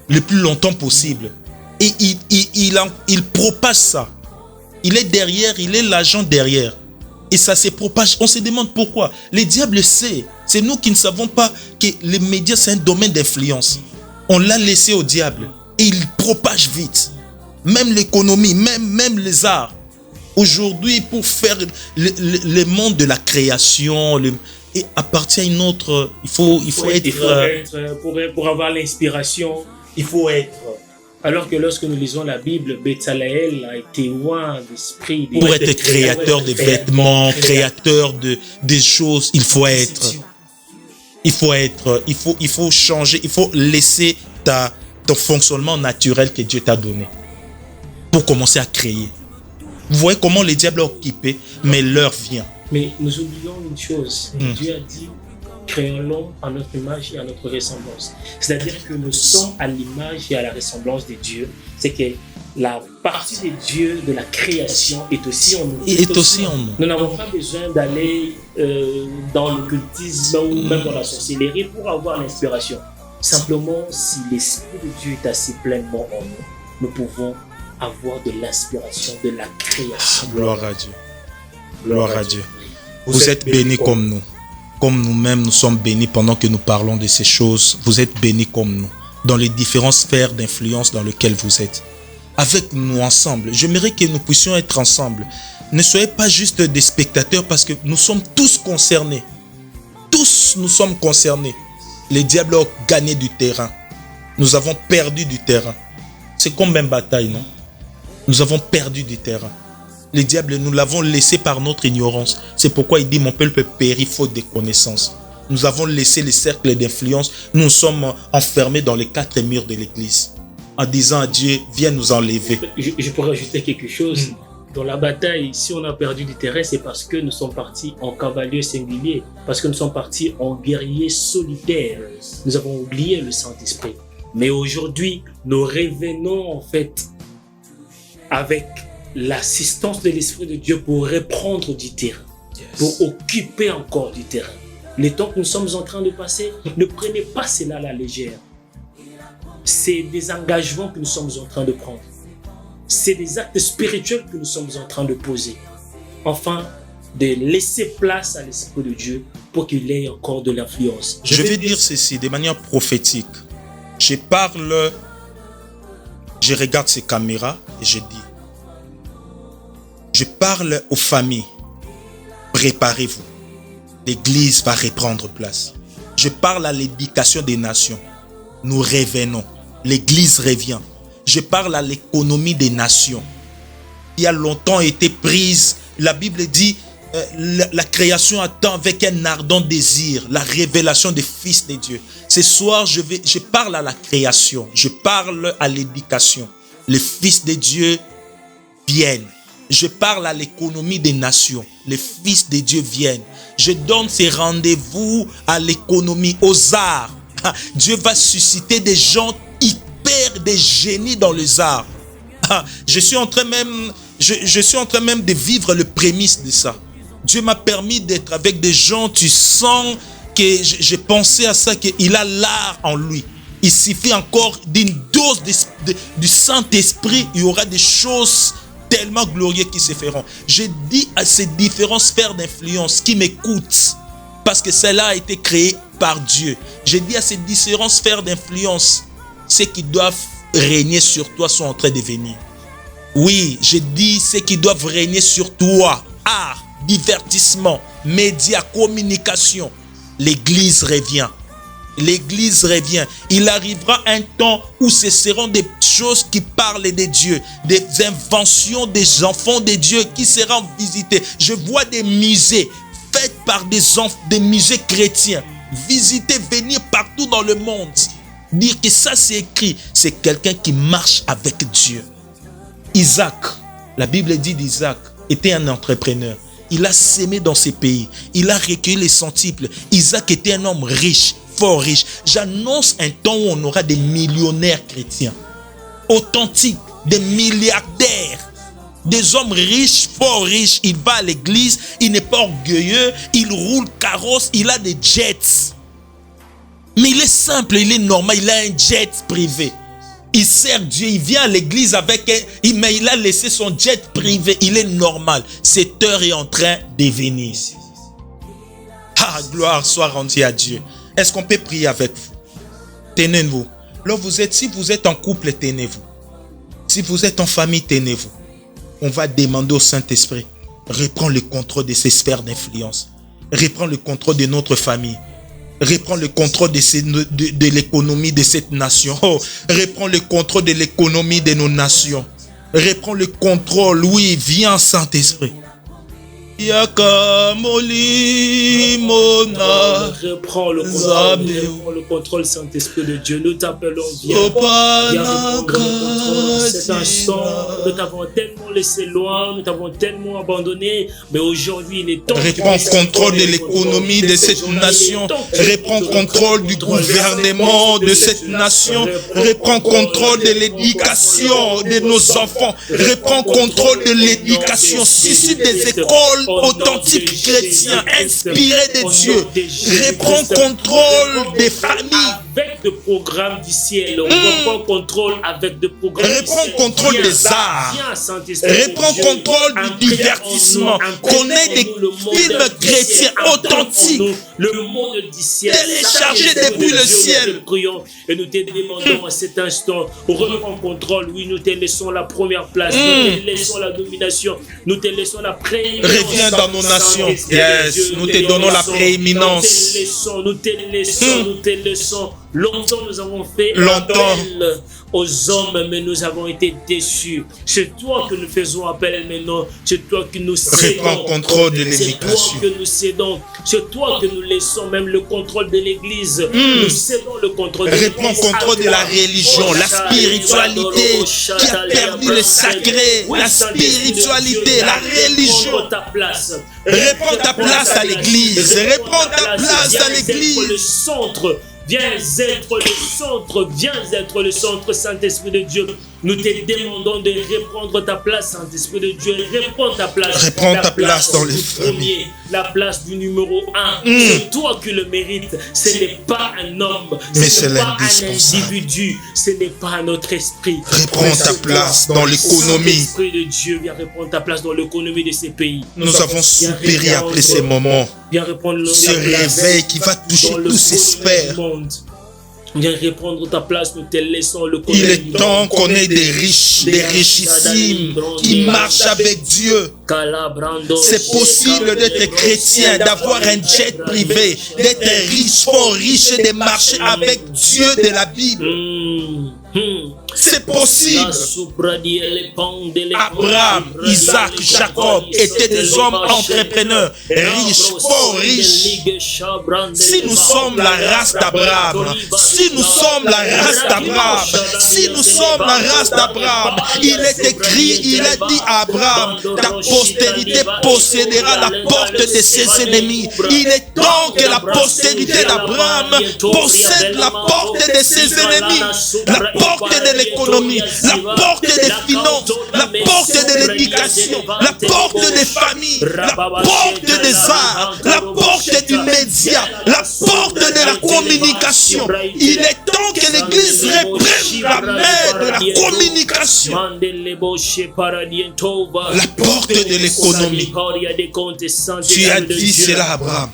le plus longtemps possible. Et il propage ça. Il est derrière, il est l'agent derrière. Et ça se propage. On se demande pourquoi. Le diable sait. C'est nous qui ne savons pas que les médias, c'est un domaine d'influence. On l'a laissé au diable. Et il propage vite. Même l'économie, même les arts. Aujourd'hui, pour faire le monde de la création, et à partir d'une autre, il faut pour avoir l'inspiration, il faut être. Alors que lorsque nous lisons la Bible, Bétzalèel a été loin d'esprit. Pour être créateur de vêtements, créateur des choses, il faut être. Il faut changer, il faut laisser ton fonctionnement naturel que Dieu t'a donné pour commencer à créer. Vous voyez comment le diable a occupé, mais l'heure vient. Mais nous oublions une chose. Dieu a dit, créons l'homme à notre image et à notre ressemblance. C'est-à-dire que nous sommes à l'image et à la ressemblance de Dieu. C'est que la partie de Dieu, de la création, est aussi en nous. Nous n'avons pas besoin d'aller dans l'occultisme ou même dans la sorcellerie pour avoir l'inspiration. Simplement, si l'Esprit de Dieu est assez pleinement en nous, nous pouvons avoir de l'inspiration, de la création. Gloire à Dieu. Gloire à Dieu. Vous êtes bénis comme nous. Comme nous-mêmes, nous sommes bénis pendant que nous parlons de ces choses. Vous êtes bénis comme nous, dans les différentes sphères d'influence dans lesquelles vous êtes. Avec nous ensemble, j'aimerais que nous puissions être ensemble. Ne soyez pas juste des spectateurs parce que nous sommes tous concernés. Tous nous sommes concernés. Le diable a gagné du terrain. Nous avons perdu du terrain. C'est comme une bataille, non? Nous avons perdu du terrain. Le diable, nous l'avons laissé par notre ignorance. C'est pourquoi il dit, mon peuple périt faute de connaissances. Nous avons laissé les cercles d'influence. Nous sommes enfermés dans les 4 murs de l'église. En disant à Dieu, viens nous enlever. Je pourrais ajouter quelque chose. Dans la bataille, si on a perdu du terrain, c'est parce que nous sommes partis en cavalier singulier. Parce que nous sommes partis en guerrier solitaire. Nous avons oublié le Saint-Esprit. Mais aujourd'hui, nous revenons en fait avec l'assistance de l'Esprit de Dieu pour reprendre du terrain, pour occuper encore du terrain. Les temps que nous sommes en train de passer, ne prenez pas cela à la légère. C'est des engagements que nous sommes en train de prendre. C'est des actes spirituels que nous sommes en train de poser. Enfin, de laisser place à l'Esprit de Dieu pour qu'il ait encore de l'influence. Je vais dire ceci de manière prophétique. Je regarde ces caméras et je dis, je parle aux familles, préparez-vous, l'église va reprendre place. Je parle à l'éducation des nations, nous revenons, l'église revient. Je parle à l'économie des nations qui a longtemps été prise. La Bible dit la création attend avec un ardent désir la révélation des fils de Dieu. Ce soir, je parle à la création, je parle à l'éducation. Les fils de Dieu viennent. Je parle à l'économie des nations. Les fils de Dieu viennent. Je donne ces rendez-vous à l'économie, aux arts. Dieu va susciter des gens hyper, des génies dans les arts. Je suis en train même de vivre le prémisse de ça. Dieu m'a permis d'être avec des gens, tu sens que j'ai pensé à ça, qu'il a l'art en lui. Il suffit encore d'une dose du Saint-Esprit, il y aura des choses tellement glorieuses qui se feront. Je dis à ces différentes sphères d'influence qui m'écoutent, parce que cela a été créé par Dieu. Je dis à ces différentes sphères d'influence, ceux qui doivent régner sur toi sont en train de venir. Oui, je dis ceux qui doivent régner sur toi, art, divertissement, médias, communication. L'Église revient. L'Église revient. Il arrivera un temps où ce seront des choses qui parlent de Dieu, des inventions des enfants de Dieu qui seront visitées. Je vois des musées faits par des musées chrétiens. Visiter, venir partout dans le monde. Dire que ça c'est écrit. C'est quelqu'un qui marche avec Dieu. Isaac, la Bible dit d'Isaac, était un entrepreneur. Il a sémé dans ses pays. Il a recueilli les centuples. Isaac était un homme riche, fort riche. J'annonce un temps où on aura des millionnaires chrétiens. Authentiques, des milliardaires. Des hommes riches, fort riches. Il va à l'église, il n'est pas orgueilleux, il roule carrosse, il a des jets. Mais il est simple, il est normal, il a un jet privé. Il sert Dieu, il vient à l'église mais il a laissé son jet privé. Il est normal. Cette heure est en train de venir. Gloire soit rendue à Dieu. Est-ce qu'on peut prier avec vous? Tenez-vous. Là, si vous êtes en couple, tenez-vous. Si vous êtes en famille, tenez-vous. On va demander au Saint-Esprit, reprends le contrôle de ces sphères d'influence. Reprends le contrôle de notre famille. Reprends le contrôle de l'économie de cette nation. Reprends le contrôle de l'économie de nos nations. Reprends le contrôle. Oui, viens Saint-Esprit. Reprends le contrôle, Saint-Esprit de Dieu. Nous t'appelons, viens reprendre le contrôle. Cet instant, nous t'avons tellement laissé loin, nous t'avons tellement abandonné, mais aujourd'hui, il est temps. Reprends contrôle de l'économie de cette nation. Reprends contrôle du gouvernement de cette nation. Reprends contrôle de l'éducation de nos enfants. Reprends contrôle de l'éducation. Suscite des écoles authentiques chrétiens inspirés de Dieu. Reprends contrôle des familles. Avec des programmes du ciel. On reprend contrôle avec des programmes du ciel. Reprends contrôle des arts. Reprends contrôle du divertissement. Connais des films chrétiens authentiques. Le monde du ciel. Téléchargés depuis le ciel. Nous te prions et nous te demandons à cet instant. Reprends contrôle. Oui, nous te laissons la première place. Nous te laissons la domination. Nous te laissons la prééminence. Reviens dans nos nations. Yes. Nous te donnons la prééminence. Nous te laissons. Longtemps nous avons fait appel aux hommes, mais nous avons été déçus. C'est toi que nous faisons appel maintenant. C'est toi que nous cédons. Reprends contrôle de l'éducation. C'est toi que nous cédons. C'est toi que nous laissons même le contrôle de l'église. Nous cédons le contrôle de l'église. Reprends contrôle de la religion, la spiritualité qui a perdu le sacré, la spiritualité, la religion. Reprends ta place. Reprends ta place à l'église. Reprends ta place à l'église. Le centre. Viens être le centre, Saint-Esprit de Dieu. Nous te demandons de reprendre ta place, Saint-Esprit de Dieu. Reprends ta place. Reprends ta place dans les familles. La place du numéro 1. C'est toi qui le mérites. Ce n'est pas un homme. Mais ce n'est pas un l'indispensable. individu. Ce n'est pas notre esprit. Reprends ta place dans l'économie. Saint-Esprit de Dieu, viens reprendre ta place dans l'économie de ces pays. Nous avons soupiré après ces moments. Viens reprendre Ce réveil qui va toucher tous ces sphères. Viens reprendre ta place, nous te laissons le Il est temps qu'on ait des riches, des richissimes qui marchent avec Dieu. C'est possible d'être chrétien, d'avoir un jet privé, d'être riche, fort riche et de marcher avec Dieu de la Bible. C'est possible. Abraham, Isaac, Jacob étaient des hommes entrepreneurs, riches, forts, riches. Si nous sommes la race d'Abraham, si nous sommes la race d'Abraham, si nous sommes la race d'Abraham, il est écrit, il a dit à Abraham, ta postérité possédera la porte de ses ennemis. Il est temps que la postérité d'Abraham possède la porte de ses ennemis, la porte de l'économie, la porte des finances, la porte de l'éducation, la porte des familles, la porte des arts, la porte du média, la porte de la communication. Il est temps que l'Église reprenne la main de la communication. La porte de l'économie. Tu as dit cela, Abraham.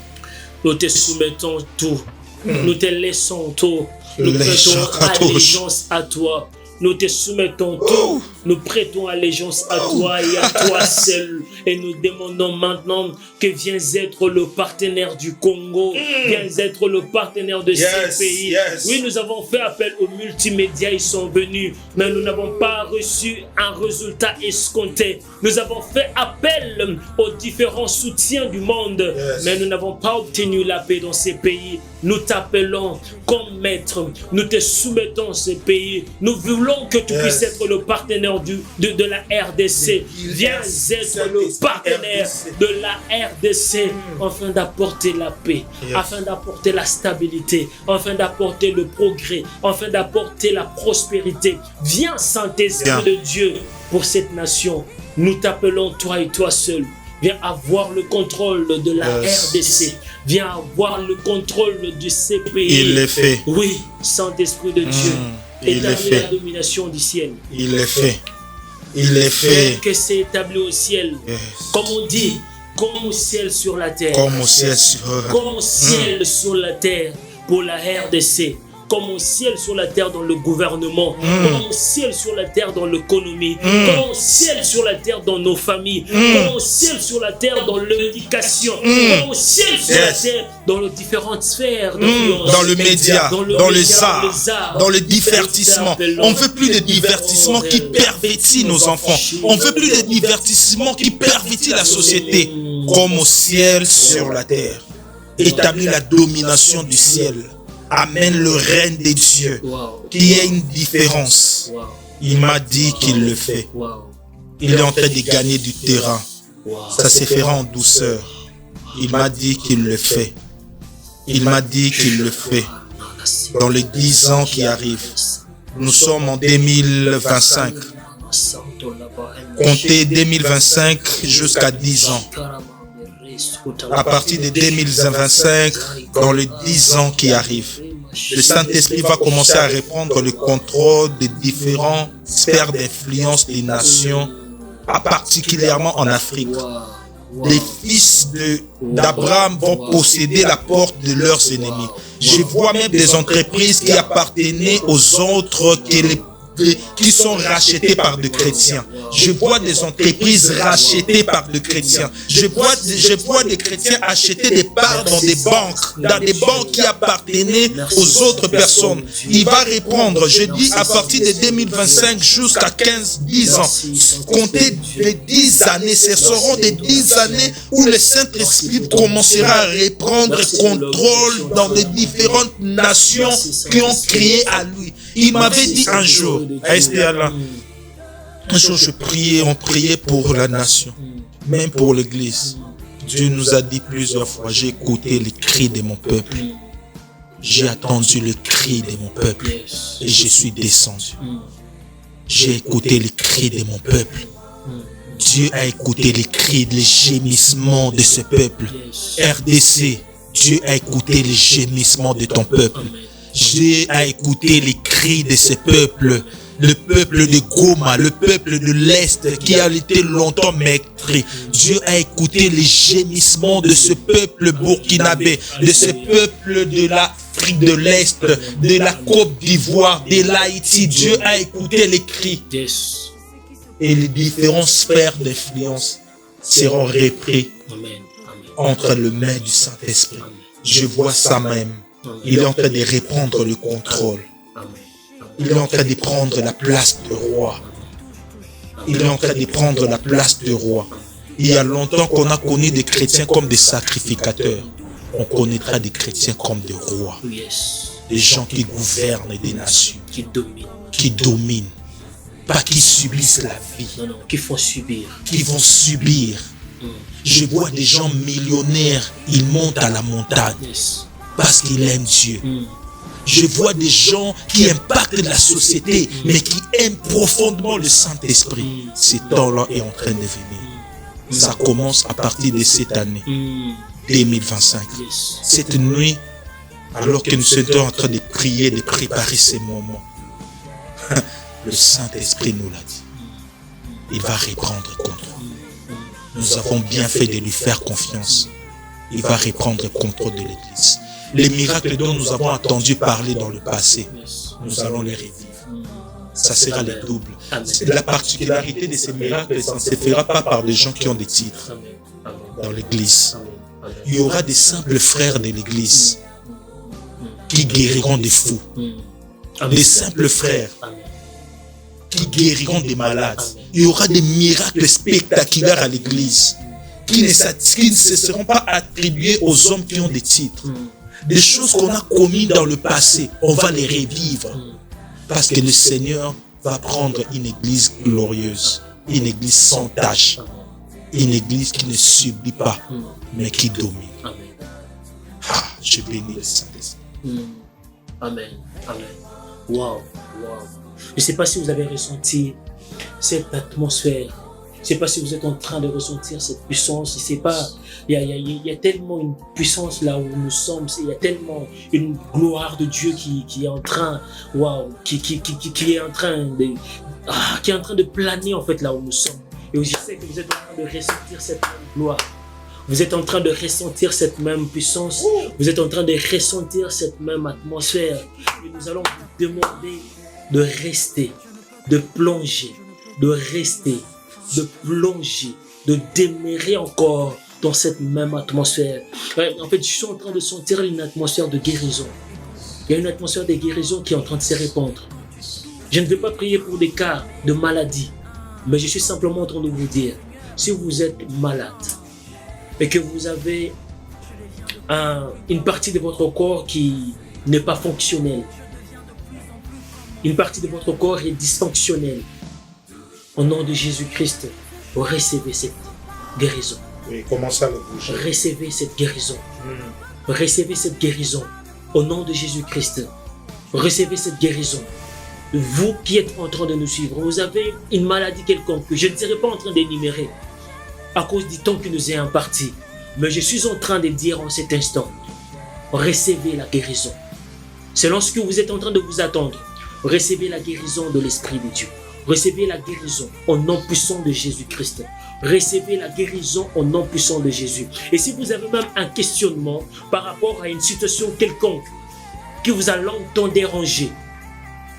Nous te soumettons tout. Nous te laissons tout. Nous prêtons allégeance à toi. Nous te soumettons tout. Nous prêtons allégeance à toi et à toi seul. Et nous demandons maintenant que viens être le partenaire du Congo. Viens être le partenaire de ces pays. Oui, nous avons fait appel aux multimédias. Ils sont venus. Mais nous n'avons pas reçu un résultat escompté. Nous avons fait appel aux différents soutiens du monde. Mais nous n'avons pas obtenu la paix dans ces pays. Nous t'appelons comme maître. Nous te soumettons ces pays. Nous voulons que tu puisses être le partenaire de la RDC. Viens être le partenaire de la RDC afin d'apporter la paix, afin d'apporter la stabilité, afin d'apporter le progrès, afin d'apporter la prospérité. Viens, Saint-Esprit de Dieu, pour cette nation. Nous t'appelons toi et toi seul. Viens avoir le contrôle de la RDC. Viens avoir le contrôle de ces pays. Il est fait. Oui, Saint-Esprit de Dieu. Établis la domination du ciel. Il est fait. Il est fait. Que c'est établi au ciel. Comme on dit, comme au ciel sur la terre. Comme au ciel sur la terre pour la RDC. Comme au ciel sur la terre dans le gouvernement, comme au ciel sur la terre dans l'économie, comme au ciel sur la terre dans nos familles, comme au ciel sur la terre dans l'éducation, comme au ciel sur la terre dans les différentes sphères d'influence, dans le média, dans les arts, dans le divertissement. On ne veut plus de divertissement qui pervertit nos enfants. On ne veut plus de divertissement qui pervertit la société. Comme au ciel sur la terre. Établis la domination du ciel. Amène le règne des dieux, qui est une différence. Il m'a dit qu'il le fait. Il est en train de gagner du terrain. Ça se fera en douceur. Il m'a dit qu'il le fait. Il m'a dit qu'il le fait. Dans les 10 ans qui arrivent. Nous sommes en 2025. Comptez 2025 jusqu'à 10 ans. À partir de 2025, dans les 10 ans qui arrivent, le Saint-Esprit va commencer à reprendre le contrôle des différentes sphères d'influence des nations, particulièrement en Afrique. Les fils d'Abraham vont posséder la porte de leurs ennemis. Je vois même des entreprises qui appartenaient aux autres qui sont rachetés par des chrétiens. Je vois des entreprises rachetées par des chrétiens. Je vois des chrétiens acheter des parts dans des banques qui appartenaient aux autres personnes. Il va répondre, je dis à partir de 2025 jusqu'à 10 ans. Comptez les 10 années, ce seront des 10 années où le Saint-Esprit commencera à reprendre contrôle dans les différentes nations qui ont crié à lui. Il m'avait dit un jour, un jour on priait pour la nation, même pour l'église. Dieu nous a dit plusieurs fois, j'ai écouté les cris de mon peuple. J'ai attendu le cri de mon peuple et je suis descendu. J'ai écouté les cris de mon peuple. Dieu a écouté les cris, les gémissements de ce peuple. RDC, Dieu a écouté les gémissements de ton peuple. Dieu a écouté les cris de ce peuple, le peuple de Goma, le peuple de l'Est qui a été longtemps meurtri. Dieu a écouté les gémissements de ce peuple burkinabé, de ce peuple de l'Afrique de l'Est, de la Côte d'Ivoire, de l'Haïti. Dieu a écouté les cris. Et les différentes sphères d'influence seront repris entre les mains du Saint-Esprit. Je vois ça même. Il est en train de reprendre le contrôle. Il est en train de prendre la place de roi. Il est en train de prendre la place de roi. Il y a longtemps qu'on a connu des chrétiens comme des sacrificateurs. On connaîtra des chrétiens comme des rois. Des gens qui gouvernent des nations. Qui dominent. Pas qui subissent la vie. Non, qui font subir. Qui vont subir. Je vois des gens millionnaires, ils montent à la montagne parce qu'ils aiment Dieu. Je vois des gens qui impactent la société, mais qui aiment profondément le Saint-Esprit. Ce temps-là est en train de venir. Ça commence à partir de cette année 2025. Cette nuit, alors que nous sommes en train de prier, de préparer ces moments, le Saint-Esprit nous l'a dit. Il va reprendre contrôle. Nous avons bien fait de lui faire confiance. Il va reprendre contrôle de l'Église. Les miracles dont nous avons entendu parler dans le passé, nous allons les revivre. Ça sera les doubles. La particularité de ces miracles, ça ne se fera pas par des gens qui ont des titres dans l'Église. Il y aura des simples frères de l'Église qui guériront des fous. Des simples frères qui guériront des malades. Il y aura des miracles spectaculaires à l'Église qui ne se seront pas attribués aux hommes qui ont des titres. Des choses qu'on a commises dans le passé, on va les revivre. Parce que le Seigneur va prendre une Église glorieuse, une Église sans tache, une Église qui ne subit pas, mais qui domine. Ah, je bénis le Saint-Esprit. Amen. Amen. Wow. Je ne sais pas si vous avez ressenti cette atmosphère. Je ne sais pas si vous êtes en train de ressentir cette puissance. Je ne sais pas. Il y a tellement une puissance là où nous sommes. Il y a tellement une gloire de Dieu qui est en train, qui est en train de planer en fait là où nous sommes. Et je sais que vous êtes en train de ressentir cette même gloire. Vous êtes en train de ressentir cette même puissance. Vous êtes en train de ressentir cette même atmosphère. Et nous allons vous demander de rester, de plonger, de rester, de plonger, de demeurer encore dans cette même atmosphère. En fait, je suis en train de sentir une atmosphère de guérison. Il y a une atmosphère de guérison qui est en train de se répandre. Je ne vais pas prier pour des cas de maladie, mais je suis simplement en train de vous dire, si vous êtes malade et que vous avez une partie de votre corps qui n'est pas fonctionnelle, une partie de votre corps est dysfonctionnelle, au nom de Jésus-Christ, recevez cette guérison. Oui, commencez à le bouger. Recevez cette guérison. Recevez cette guérison. Au nom de Jésus-Christ, recevez cette guérison. Vous qui êtes en train de nous suivre, vous avez une maladie quelconque que je ne serai pas en train d'énumérer à cause du temps qui nous est imparti. Mais je suis en train de dire en cet instant, recevez la guérison. Selon ce que vous êtes en train de vous attendre, recevez la guérison de l'Esprit de Dieu. Recevez la guérison au nom puissant de Jésus-Christ. Recevez la guérison au nom puissant de Jésus. Et si vous avez même un questionnement par rapport à une situation quelconque qui vous a longtemps dérangé,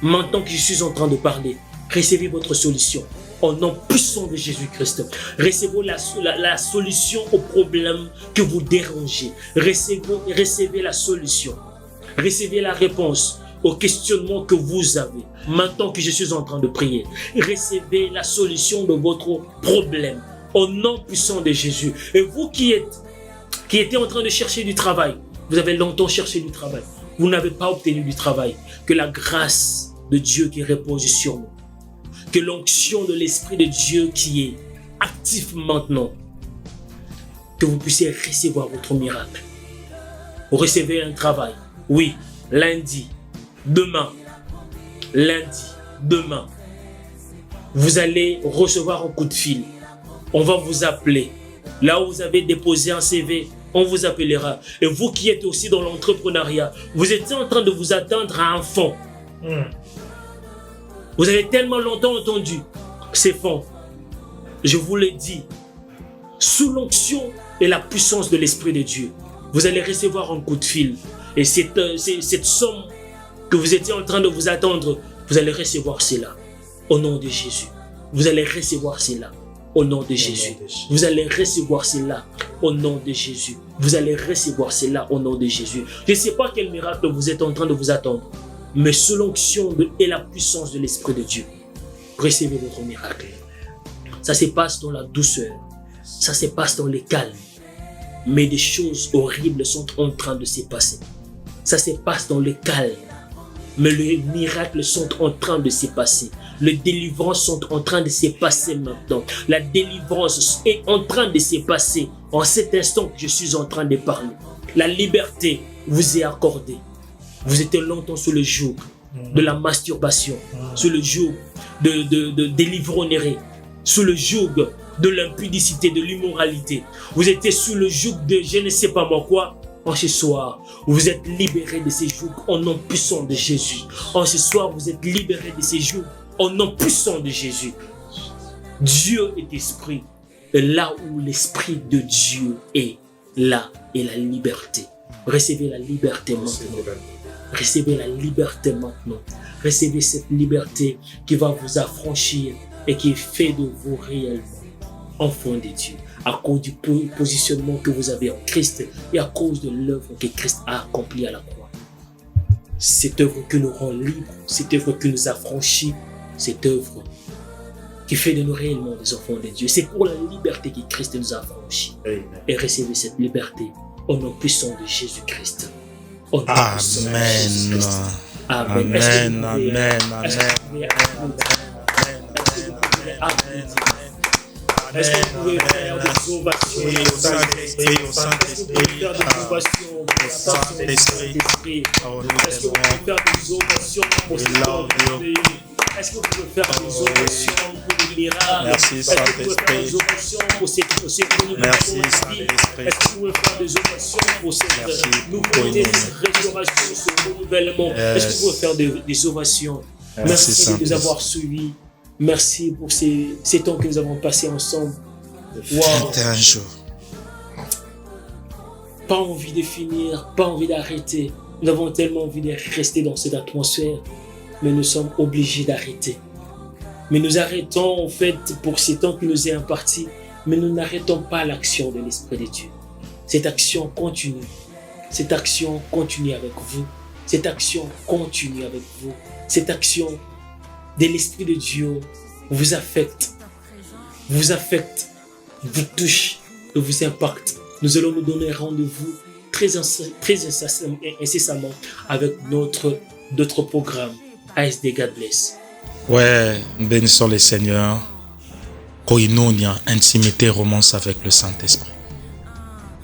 maintenant que je suis en train de parler, recevez votre solution au nom puissant de Jésus-Christ. Recevez la solution au problème que vous dérangez. Recevez la solution. Recevez la réponse au questionnement que vous avez. Maintenant que je suis en train de prier, recevez la solution de votre problème au nom puissant de Jésus. Et vous qui étiez en train de chercher du travail, vous avez longtemps cherché du travail, vous n'avez pas obtenu du travail, que la grâce de Dieu qui repose sur nous, que l'onction de l'Esprit de Dieu qui est actif maintenant, que vous puissiez recevoir votre miracle. Vous recevez un travail, oui, lundi, demain, vous allez recevoir un coup de fil. On va vous appeler. Là où vous avez déposé un CV, on vous appellera. Et vous qui êtes aussi dans l'entrepreneuriat, vous êtes en train de vous attendre à un fonds. Vous avez tellement longtemps entendu ces fonds. Je vous le dis, sous l'onction et la puissance de l'Esprit de Dieu, vous allez recevoir un coup de fil. Et cette somme que vous étiez en train de vous attendre, vous allez recevoir cela au nom de Jésus. Vous allez recevoir cela au nom de Jésus. Vous allez recevoir cela au nom de Jésus. Vous allez recevoir cela au nom de Jésus. Je ne sais pas quel miracle vous êtes en train de vous attendre. mais sous l'onction et la puissance de l'Esprit de Dieu. Recevez votre miracle. Ça se passe dans la douceur, ça se passe dans le calme, mais des choses horribles sont en train de se passer. Ça se passe dans le calme, mais les miracles sont en train de se passer. Les délivrances sont en train de se passer maintenant. La délivrance est en train de se passer en cet instant que je suis en train de parler. La liberté vous est accordée. Vous étiez longtemps sous le joug de la masturbation, sous le joug de l'ivrognerie, sous le joug de l'impudicité, de l'immoralité. Vous étiez sous le joug de je ne sais pas moi quoi. En ce soir, vous êtes libérés de ces jougs au nom puissant de Jésus. En ce soir, vous êtes libérés de ces jougs au nom puissant de Jésus. Dieu est esprit. Et là où l'esprit de Dieu est, là est la liberté. Recevez la liberté maintenant. Recevez la liberté maintenant. Recevez cette liberté qui va vous affranchir et qui fait de vous réellement enfants de Dieu. À cause du positionnement que vous avez en Christ et à cause de l'œuvre que Christ a accomplie à la croix. Cette œuvre qui nous rend libres, cette œuvre qui nous affranchit, cette œuvre qui fait de nous réellement des enfants de Dieu. C'est pour la liberté que Christ nous a affranchis. Et recevez cette liberté au nom puissant de Jésus-Christ. Amen. Amen. Amen. Est-ce que vous pouvez faire des ovations au Saint-Esprit? Est-ce que vous pouvez faire des ovations au Saint-Esprit? Est-ce que vous pouvez faire des ovations pour cet homme? Est-ce que vous pouvez faire des ovations pour les miracles? Merci Saint-Esprit. Est-ce que vous pouvez faire des ovations pour cette renouvellement? Merci Saint-Esprit. Est-ce que vous pouvez faire des ovations pour cette nouveauté, cette restauration, ce renouvellement? Est-ce que vous pouvez faire des ovations? Merci de nous avoir suivis. Merci pour ces temps que nous avons passés ensemble. Wow. 21 jours. Pas envie de finir, pas envie d'arrêter. Nous avons tellement envie de rester dans cette atmosphère, mais nous sommes obligés d'arrêter. Mais nous arrêtons en fait pour ces temps qui nous est imparti, mais nous n'arrêtons pas l'action de l'Esprit de Dieu. Cette action continue. Cette action continue avec vous. Cette action continue avec vous. Cette action de l'Esprit de Dieu vous affecte, vous touche et vous impacte. Nous allons nous donner rendez-vous très incessamment avec d'autres programmes. ASD God Bless. Ouais, bénissons le Seigneur. Koinonia, intimité, romance avec le Saint-Esprit.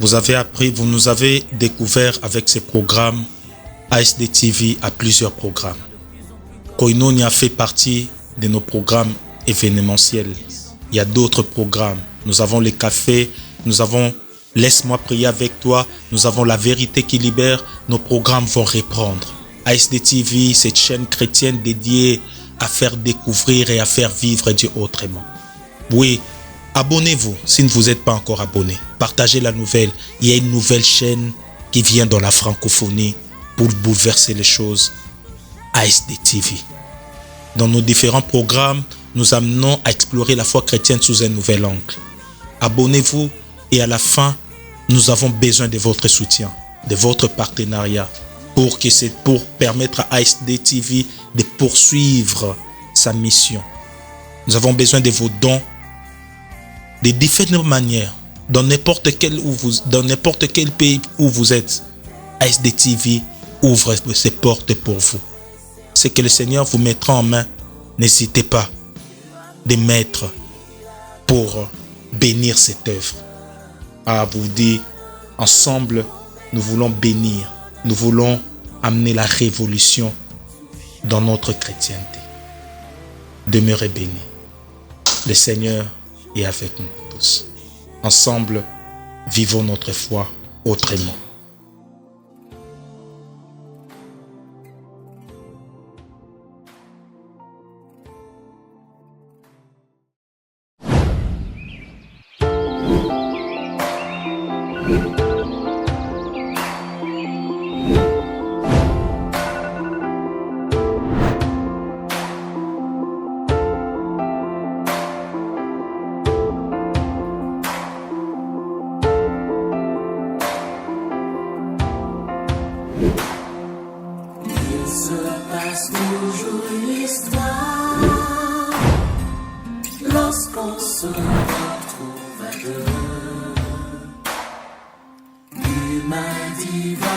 Vous nous avez découvert avec ces programmes. ASD TV a plusieurs programmes. Koinonia fait partie de nos programmes événementiels. Il y a d'autres programmes. Nous avons les cafés, nous avons Laisse-moi prier avec toi, nous avons la vérité qui libère. Nos programmes vont reprendre. ASD TV, cette chaîne chrétienne dédiée à faire découvrir et à faire vivre Dieu autrement. Oui, abonnez-vous si vous n'êtes pas encore abonné. Partagez la nouvelle. Il y a une nouvelle chaîne qui vient dans la francophonie pour bouleverser les choses. ASD TV. Dans nos différents programmes, nous amenons à explorer la foi chrétienne sous un nouvel angle. Abonnez-vous et à la fin, nous avons besoin de votre soutien, de votre partenariat pour permettre à ASD TV de poursuivre sa mission. Nous avons besoin de vos dons de différentes manières. Dans n'importe quel pays où vous êtes, ASD TV ouvre ses portes pour vous. Ce que le Seigneur vous mettra en main, n'hésitez pas de mettre pour bénir cette œuvre. Vous dire, ensemble, nous voulons bénir, nous voulons amener la révolution dans notre chrétienté. Demeurez bénis. Le Seigneur est avec nous tous. Ensemble, vivons notre foi autrement. Il se passe fasse toujours une histoire lorsqu'on se retrouve à deux. Humain divin.